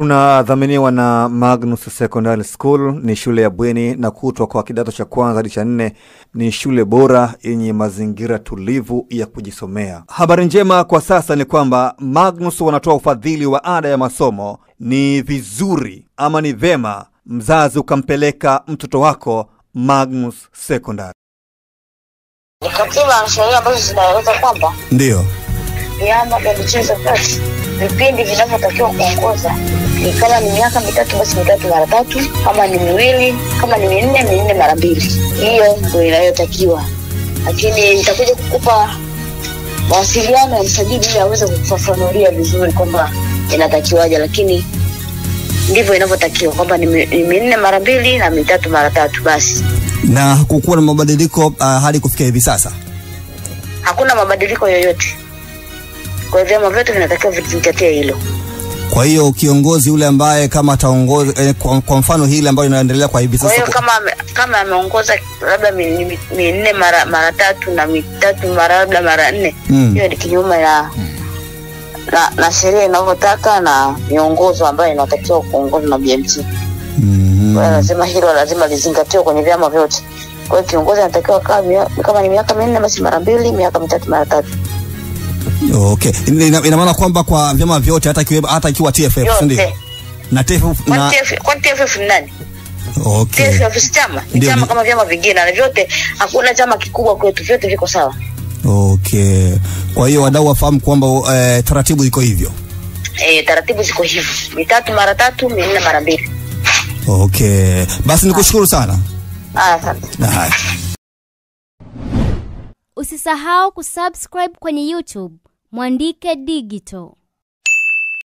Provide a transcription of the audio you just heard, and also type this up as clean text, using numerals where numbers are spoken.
Tunadhaminiwa na Magnus Secondary School. Ni shule ya bweni na kutwa kwa kidato cha kwanza hadi cha 4. Ni shule bora yenye mazingira tulivu ya kujisomea. Habari njema kwa sasa ni kwamba Magnus wanatoa ufadhili wa ada ya masomo. Ni vizuri ama ni vema mzazi ukampeleka mtoto wako Magnus Secondary. Katiba na sheria ambazo zinaeleza kwamba ndio vyama vya michezo vyote vipindi vinavyotakiwa kuongoza ni kama ni miaka 3 basi 3 mara 3, kama ni 2, kama ni 4 mara 2. Hiyo ndio inayotakiwa. Lakini nitakuja kukupa mawasiliano ya msajili ili aweze kukufafanulia vizuri kwamba inatakiwaje, lakini ndivyo inavyotakiwa kwamba ni 4 mara 2 na 3 mara 3 basi. Na hakukuwa na mabadiliko hadi kufikia hivi sasa? Hakuna mabadiliko yoyote. Kwa hivyo vyama vyote vinatakiwa vizingatie hilo. Kwa hiyo kiongozi yule ambaye kama ataongoza kwa mfano hili ambayo inaendelea kwa hivi sasa, kwa hiyo kama ameongoza labda 4 mara 3 na 3 mara labda mara 4, hiyo ni kinyume na sheria inavyotaka na miongozo ambayo inatakiwa kuongoza na BMT. Kwa hiyo lazima hilo lizingatiwe kwenye vyama vyote. Kwa hiyo kiongozi anatakiwa kama ni miaka 4 basi mara 2, miaka 3 mara 3. Okay. Ina maana kwamba kwa vyama vyote hata ikiwa TFF ndio. Na TFF na kwa TFF ni nani? Okay. TFF chama kama vyama vingine na vyote, hakuna chama kikubwa kwetu, vyote viko sawa. Okay. Kwa hiyo wadau wafahamu kwamba taratibu ziko hivyo. Taratibu ziko hivyo. 3 mara 3, 4 mara 2. Okay. Basi nikushukuru sana. Asante. Usisahau kusubscribe kwenye YouTube Mwandike Digital.